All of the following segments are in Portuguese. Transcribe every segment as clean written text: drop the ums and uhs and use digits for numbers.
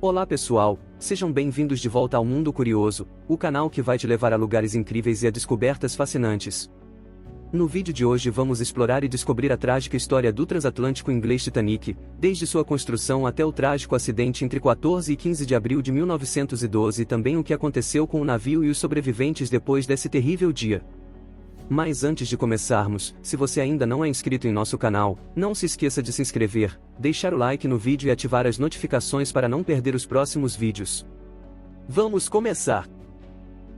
Olá pessoal, sejam bem-vindos de volta ao Mundo Curioso, o canal que vai te levar a lugares incríveis e a descobertas fascinantes. No vídeo de hoje vamos explorar e descobrir a trágica história do transatlântico inglês Titanic, desde sua construção até o trágico acidente entre 14 e 15 de abril de 1912 e também o que aconteceu com o navio e os sobreviventes depois desse terrível dia. Mas antes de começarmos, se você ainda não é inscrito em nosso canal, não se esqueça de se inscrever, deixar o like no vídeo e ativar as notificações para não perder os próximos vídeos. Vamos começar!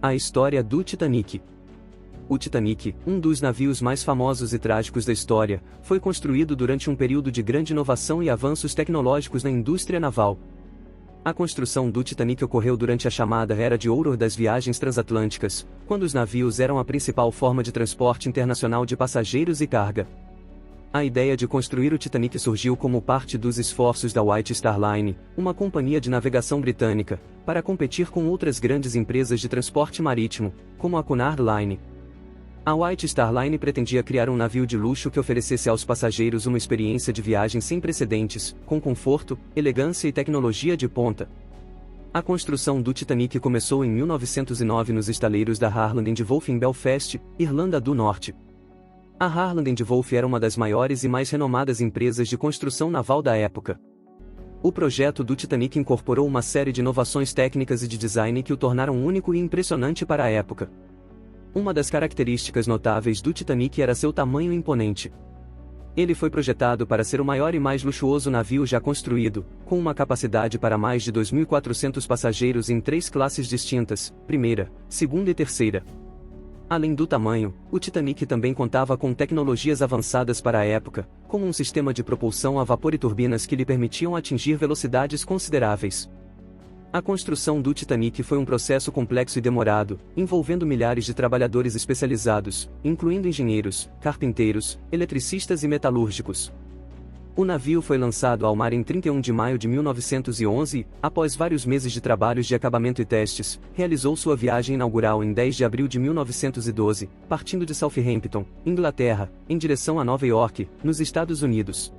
A história do Titanic. O Titanic, um dos navios mais famosos e trágicos da história, foi construído durante um período de grande inovação e avanços tecnológicos na indústria naval. A construção do Titanic ocorreu durante a chamada Era de Ouro das viagens transatlânticas, quando os navios eram a principal forma de transporte internacional de passageiros e carga. A ideia de construir o Titanic surgiu como parte dos esforços da White Star Line, uma companhia de navegação britânica, para competir com outras grandes empresas de transporte marítimo, como a Cunard Line. A White Star Line pretendia criar um navio de luxo que oferecesse aos passageiros uma experiência de viagem sem precedentes, com conforto, elegância e tecnologia de ponta. A construção do Titanic começou em 1909 nos estaleiros da Harland & Wolff em Belfast, Irlanda do Norte. A Harland & Wolff era uma das maiores e mais renomadas empresas de construção naval da época. O projeto do Titanic incorporou uma série de inovações técnicas e de design que o tornaram único e impressionante para a época. Uma das características notáveis do Titanic era seu tamanho imponente. Ele foi projetado para ser o maior e mais luxuoso navio já construído, com uma capacidade para mais de 2.400 passageiros em 3 classes distintas, primeira, segunda e terceira. Além do tamanho, o Titanic também contava com tecnologias avançadas para a época, como um sistema de propulsão a vapor e turbinas que lhe permitiam atingir velocidades consideráveis. A construção do Titanic foi um processo complexo e demorado, envolvendo milhares de trabalhadores especializados, incluindo engenheiros, carpinteiros, eletricistas e metalúrgicos. O navio foi lançado ao mar em 31 de maio de 1911 e, após vários meses de trabalhos de acabamento e testes, realizou sua viagem inaugural em 10 de abril de 1912, partindo de Southampton, Inglaterra, em direção a Nova York, nos Estados Unidos.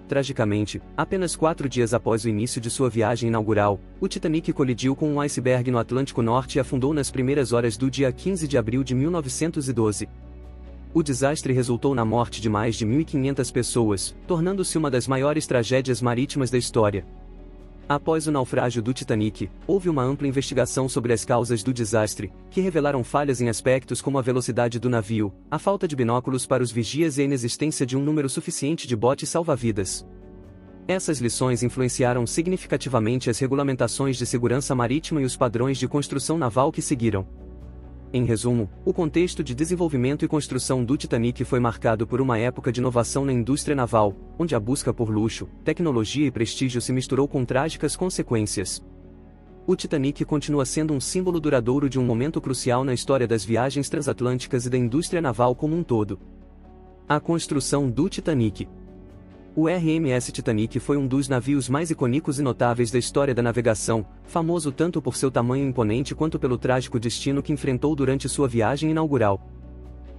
Tragicamente, apenas 4 dias após o início de sua viagem inaugural, o Titanic colidiu com um iceberg no Atlântico Norte e afundou nas primeiras horas do dia 15 de abril de 1912. O desastre resultou na morte de mais de 1.500 pessoas, tornando-se uma das maiores tragédias marítimas da história. Após o naufrágio do Titanic, houve uma ampla investigação sobre as causas do desastre, que revelaram falhas em aspectos como a velocidade do navio, a falta de binóculos para os vigias e a inexistência de um número suficiente de botes salva-vidas. Essas lições influenciaram significativamente as regulamentações de segurança marítima e os padrões de construção naval que seguiram. Em resumo, o contexto de desenvolvimento e construção do Titanic foi marcado por uma época de inovação na indústria naval, onde a busca por luxo, tecnologia e prestígio se misturou com trágicas consequências. O Titanic continua sendo um símbolo duradouro de um momento crucial na história das viagens transatlânticas e da indústria naval como um todo. A construção do Titanic. O RMS Titanic foi um dos navios mais icônicos e notáveis da história da navegação, famoso tanto por seu tamanho imponente quanto pelo trágico destino que enfrentou durante sua viagem inaugural.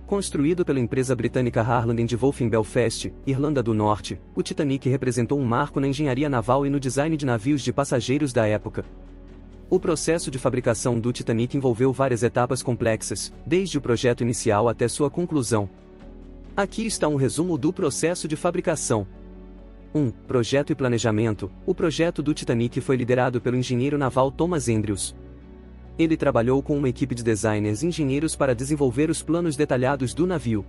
Construído pela empresa britânica Harland & Wolff em Belfast, Irlanda do Norte, o Titanic representou um marco na engenharia naval e no design de navios de passageiros da época. O processo de fabricação do Titanic envolveu várias etapas complexas, desde o projeto inicial até sua conclusão. Aqui está um resumo do processo de fabricação. 1. Projeto e planejamento. O projeto do Titanic foi liderado pelo engenheiro naval Thomas Andrews. Ele trabalhou com uma equipe de designers e engenheiros para desenvolver os planos detalhados do navio.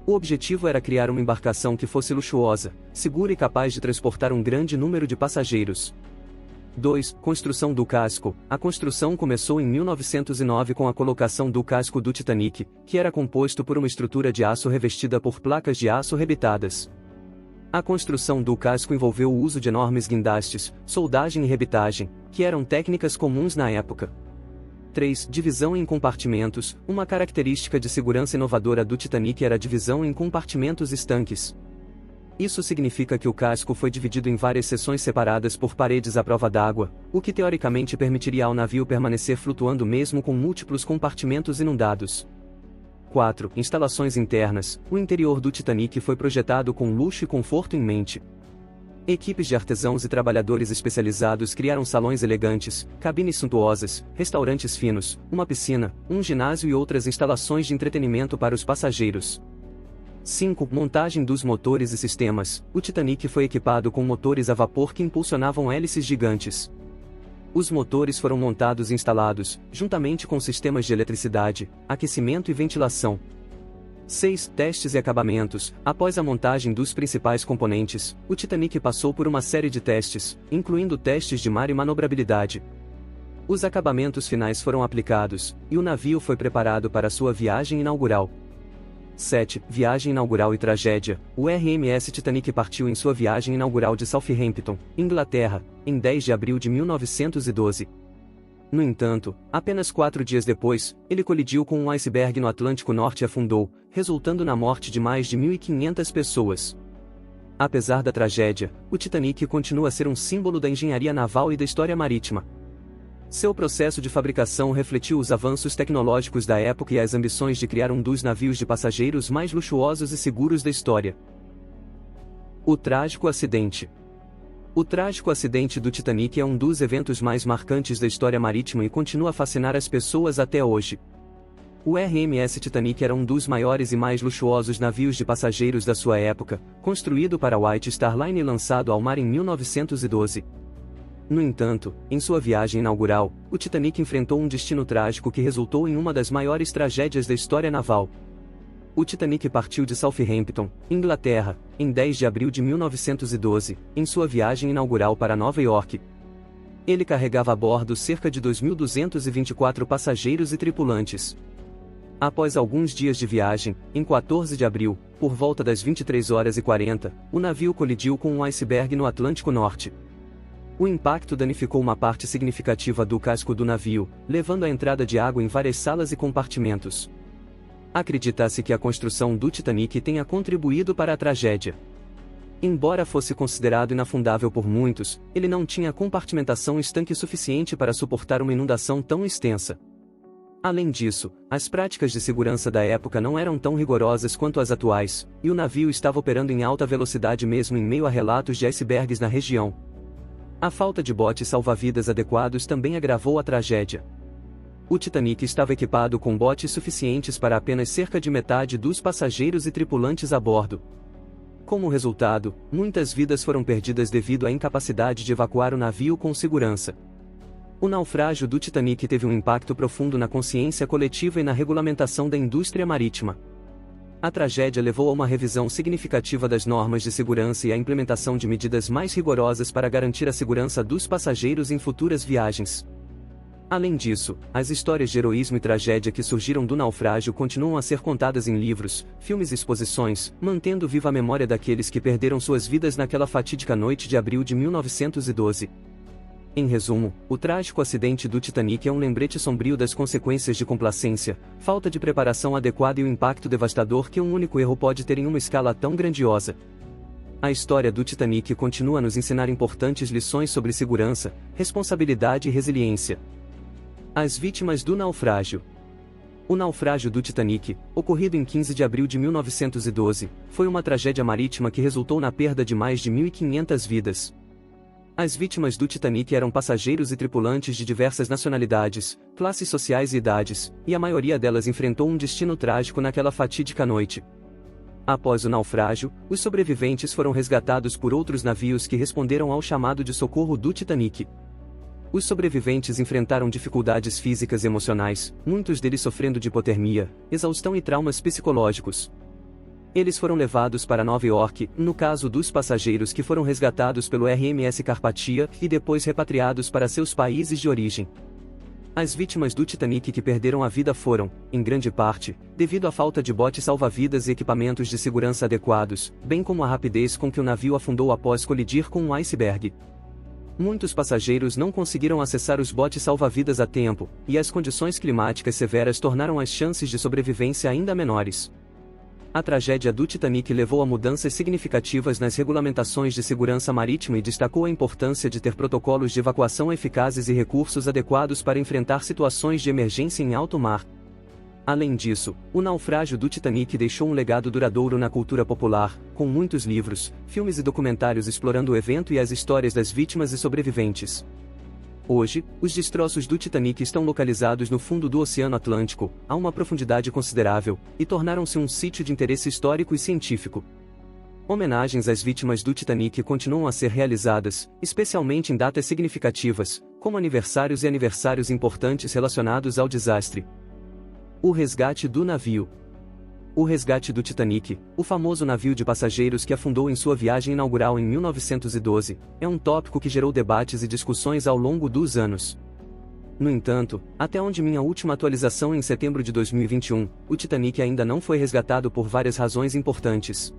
O objetivo era criar uma embarcação que fosse luxuosa, segura e capaz de transportar um grande número de passageiros. 2. Construção do casco. A construção começou em 1909 com a colocação do casco do Titanic, que era composto por uma estrutura de aço revestida por placas de aço rebitadas. A construção do casco envolveu o uso de enormes guindastes, soldagem e rebitagem, que eram técnicas comuns na época. 3. Divisão em compartimentos. Uma característica de segurança inovadora do Titanic era a divisão em compartimentos estanques. Isso significa que o casco foi dividido em várias seções separadas por paredes à prova d'água, o que teoricamente permitiria ao navio permanecer flutuando mesmo com múltiplos compartimentos inundados. 4. Instalações internas. O interior do Titanic foi projetado com luxo e conforto em mente. Equipes de artesãos e trabalhadores especializados criaram salões elegantes, cabines suntuosas, restaurantes finos, uma piscina, um ginásio e outras instalações de entretenimento para os passageiros. 5. Montagem dos motores e sistemas. O Titanic foi equipado com motores a vapor que impulsionavam hélices gigantes. Os motores foram montados e instalados, juntamente com sistemas de eletricidade, aquecimento e ventilação. 6. Testes e acabamentos. Após a montagem dos principais componentes, o Titanic passou por uma série de testes, incluindo testes de mar e manobrabilidade. Os acabamentos finais foram aplicados, e o navio foi preparado para sua viagem inaugural. 7. Viagem inaugural e tragédia. O RMS Titanic partiu em sua viagem inaugural de Southampton, Inglaterra, em 10 de abril de 1912. No entanto, apenas 4 dias depois, ele colidiu com um iceberg no Atlântico Norte e afundou, resultando na morte de mais de 1.500 pessoas. Apesar da tragédia, o Titanic continua a ser um símbolo da engenharia naval e da história marítima. Seu processo de fabricação refletiu os avanços tecnológicos da época e as ambições de criar um dos navios de passageiros mais luxuosos e seguros da história. O trágico acidente. O trágico acidente do Titanic é um dos eventos mais marcantes da história marítima e continua a fascinar as pessoas até hoje. O RMS Titanic era um dos maiores e mais luxuosos navios de passageiros da sua época, construído para a White Star Line e lançado ao mar em 1912. No entanto, em sua viagem inaugural, o Titanic enfrentou um destino trágico que resultou em uma das maiores tragédias da história naval. O Titanic partiu de Southampton, Inglaterra, em 10 de abril de 1912, em sua viagem inaugural para Nova York. Ele carregava a bordo cerca de 2.224 passageiros e tripulantes. Após alguns dias de viagem, em 14 de abril, por volta das 23h40, o navio colidiu com um iceberg no Atlântico Norte. O impacto danificou uma parte significativa do casco do navio, levando à entrada de água em várias salas e compartimentos. Acredita-se que a construção do Titanic tenha contribuído para a tragédia. Embora fosse considerado inafundável por muitos, ele não tinha compartimentação estanque suficiente para suportar uma inundação tão extensa. Além disso, as práticas de segurança da época não eram tão rigorosas quanto as atuais, e o navio estava operando em alta velocidade mesmo em meio a relatos de icebergs na região. A falta de botes salva-vidas adequados também agravou a tragédia. O Titanic estava equipado com botes suficientes para apenas cerca de metade dos passageiros e tripulantes a bordo. Como resultado, muitas vidas foram perdidas devido à incapacidade de evacuar o navio com segurança. O naufrágio do Titanic teve um impacto profundo na consciência coletiva e na regulamentação da indústria marítima. A tragédia levou a uma revisão significativa das normas de segurança e à implementação de medidas mais rigorosas para garantir a segurança dos passageiros em futuras viagens. Além disso, as histórias de heroísmo e tragédia que surgiram do naufrágio continuam a ser contadas em livros, filmes e exposições, mantendo viva a memória daqueles que perderam suas vidas naquela fatídica noite de abril de 1912. Em resumo, o trágico acidente do Titanic é um lembrete sombrio das consequências de complacência, falta de preparação adequada e o impacto devastador que um único erro pode ter em uma escala tão grandiosa. A história do Titanic continua a nos ensinar importantes lições sobre segurança, responsabilidade e resiliência. As vítimas do naufrágio. O naufrágio do Titanic, ocorrido em 15 de abril de 1912, foi uma tragédia marítima que resultou na perda de mais de 1.500 vidas. As vítimas do Titanic eram passageiros e tripulantes de diversas nacionalidades, classes sociais e idades, e a maioria delas enfrentou um destino trágico naquela fatídica noite. Após o naufrágio, os sobreviventes foram resgatados por outros navios que responderam ao chamado de socorro do Titanic. Os sobreviventes enfrentaram dificuldades físicas e emocionais, muitos deles sofrendo de hipotermia, exaustão e traumas psicológicos. Eles foram levados para Nova York, no caso dos passageiros que foram resgatados pelo RMS Carpathia e depois repatriados para seus países de origem. As vítimas do Titanic que perderam a vida foram, em grande parte, devido à falta de botes salva-vidas e equipamentos de segurança adequados, bem como à rapidez com que o navio afundou após colidir com um iceberg. Muitos passageiros não conseguiram acessar os botes salva-vidas a tempo, e as condições climáticas severas tornaram as chances de sobrevivência ainda menores. A tragédia do Titanic levou a mudanças significativas nas regulamentações de segurança marítima e destacou a importância de ter protocolos de evacuação eficazes e recursos adequados para enfrentar situações de emergência em alto mar. Além disso, o naufrágio do Titanic deixou um legado duradouro na cultura popular, com muitos livros, filmes e documentários explorando o evento e as histórias das vítimas e sobreviventes. Hoje, os destroços do Titanic estão localizados no fundo do Oceano Atlântico, a uma profundidade considerável, e tornaram-se um sítio de interesse histórico e científico. Homenagens às vítimas do Titanic continuam a ser realizadas, especialmente em datas significativas, como aniversários e aniversários importantes relacionados ao desastre. O resgate do navio. O resgate do Titanic, o famoso navio de passageiros que afundou em sua viagem inaugural em 1912, é um tópico que gerou debates e discussões ao longo dos anos. No entanto, até onde minha última atualização em setembro de 2021, o Titanic ainda não foi resgatado por várias razões importantes.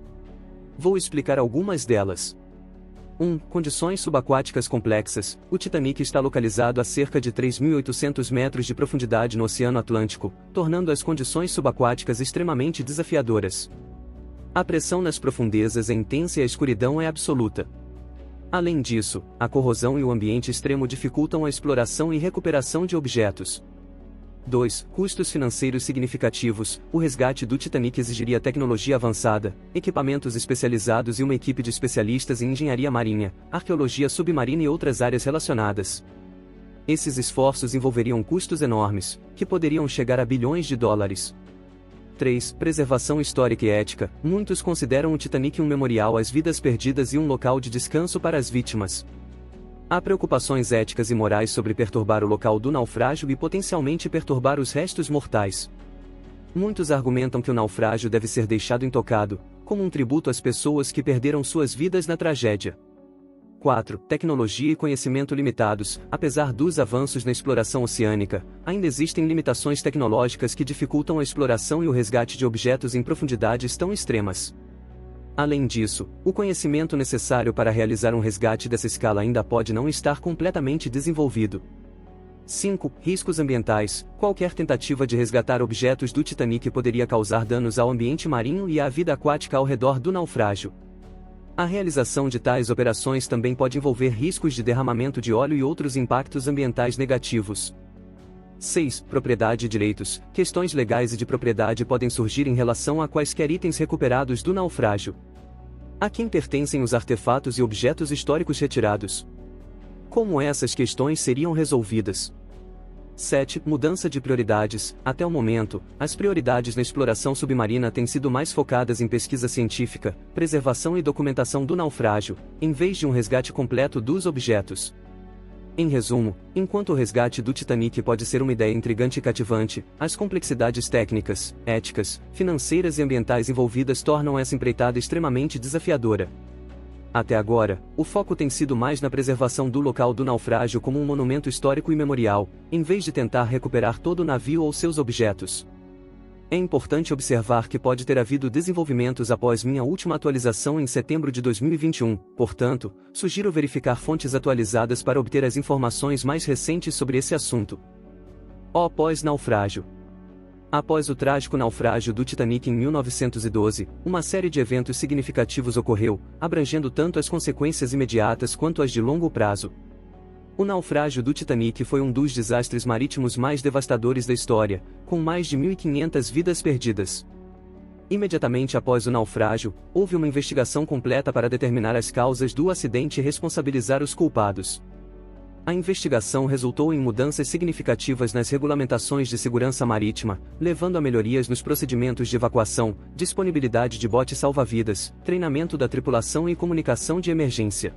Vou explicar algumas delas. 1. Condições subaquáticas complexas. O Titanic está localizado a cerca de 3.800 metros de profundidade no Oceano Atlântico, tornando as condições subaquáticas extremamente desafiadoras. A pressão nas profundezas é intensa e a escuridão é absoluta. Além disso, a corrosão e o ambiente extremo dificultam a exploração e recuperação de objetos. 2. Custos financeiros significativos. O resgate do Titanic exigiria tecnologia avançada, equipamentos especializados e uma equipe de especialistas em engenharia marinha, arqueologia submarina e outras áreas relacionadas. Esses esforços envolveriam custos enormes, que poderiam chegar a bilhões de dólares. 3. Preservação histórica e ética. Muitos consideram o Titanic um memorial às vidas perdidas e um local de descanso para as vítimas. Há preocupações éticas e morais sobre perturbar o local do naufrágio e potencialmente perturbar os restos mortais. Muitos argumentam que o naufrágio deve ser deixado intocado, como um tributo às pessoas que perderam suas vidas na tragédia. 4. Tecnologia e conhecimento limitados. Apesar dos avanços na exploração oceânica, ainda existem limitações tecnológicas que dificultam a exploração e o resgate de objetos em profundidades tão extremas. Além disso, o conhecimento necessário para realizar um resgate dessa escala ainda pode não estar completamente desenvolvido. 5. Riscos ambientais. Qualquer tentativa de resgatar objetos do Titanic poderia causar danos ao ambiente marinho e à vida aquática ao redor do naufrágio. A realização de tais operações também pode envolver riscos de derramamento de óleo e outros impactos ambientais negativos. 6. Propriedade e direitos. Questões legais e de propriedade podem surgir em relação a quaisquer itens recuperados do naufrágio. A quem pertencem os artefatos e objetos históricos retirados? Como essas questões seriam resolvidas? 7. Mudança de prioridades. Até o momento, as prioridades na exploração submarina têm sido mais focadas em pesquisa científica, preservação e documentação do naufrágio, em vez de um resgate completo dos objetos. Em resumo, enquanto o resgate do Titanic pode ser uma ideia intrigante e cativante, as complexidades técnicas, éticas, financeiras e ambientais envolvidas tornam essa empreitada extremamente desafiadora. Até agora, o foco tem sido mais na preservação do local do naufrágio como um monumento histórico e memorial, em vez de tentar recuperar todo o navio ou seus objetos. É importante observar que pode ter havido desenvolvimentos após minha última atualização em setembro de 2021, portanto, sugiro verificar fontes atualizadas para obter as informações mais recentes sobre esse assunto. Pós-naufrágio. Após o trágico naufrágio do Titanic em 1912, uma série de eventos significativos ocorreu, abrangendo tanto as consequências imediatas quanto as de longo prazo. O naufrágio do Titanic foi um dos desastres marítimos mais devastadores da história, com mais de 1.500 vidas perdidas. Imediatamente após o naufrágio, houve uma investigação completa para determinar as causas do acidente e responsabilizar os culpados. A investigação resultou em mudanças significativas nas regulamentações de segurança marítima, levando a melhorias nos procedimentos de evacuação, disponibilidade de botes salva-vidas, treinamento da tripulação e comunicação de emergência.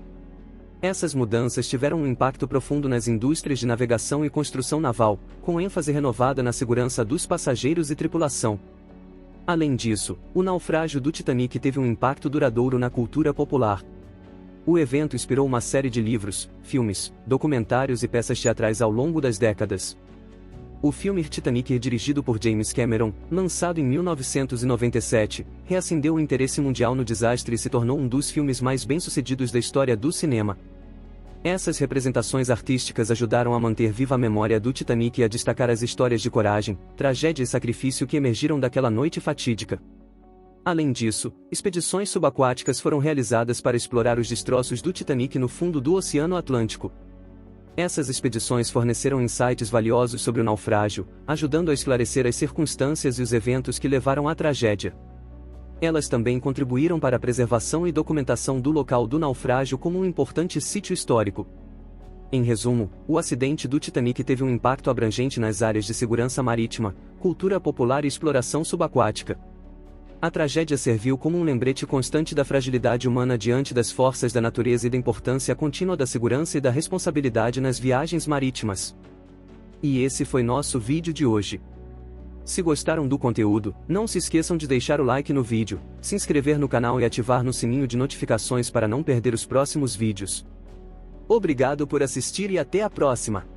Essas mudanças tiveram um impacto profundo nas indústrias de navegação e construção naval, com ênfase renovada na segurança dos passageiros e tripulação. Além disso, o naufrágio do Titanic teve um impacto duradouro na cultura popular. O evento inspirou uma série de livros, filmes, documentários e peças teatrais ao longo das décadas. O filme Titanic, dirigido por James Cameron, lançado em 1997, reacendeu o interesse mundial no desastre e se tornou um dos filmes mais bem-sucedidos da história do cinema. Essas representações artísticas ajudaram a manter viva a memória do Titanic e a destacar as histórias de coragem, tragédia e sacrifício que emergiram daquela noite fatídica. Além disso, expedições subaquáticas foram realizadas para explorar os destroços do Titanic no fundo do Oceano Atlântico. Essas expedições forneceram insights valiosos sobre o naufrágio, ajudando a esclarecer as circunstâncias e os eventos que levaram à tragédia. Elas também contribuíram para a preservação e documentação do local do naufrágio como um importante sítio histórico. Em resumo, o acidente do Titanic teve um impacto abrangente nas áreas de segurança marítima, cultura popular e exploração subaquática. A tragédia serviu como um lembrete constante da fragilidade humana diante das forças da natureza e da importância contínua da segurança e da responsabilidade nas viagens marítimas. E esse foi nosso vídeo de hoje. Se gostaram do conteúdo, não se esqueçam de deixar o like no vídeo, se inscrever no canal e ativar no sininho de notificações para não perder os próximos vídeos. Obrigado por assistir e até a próxima!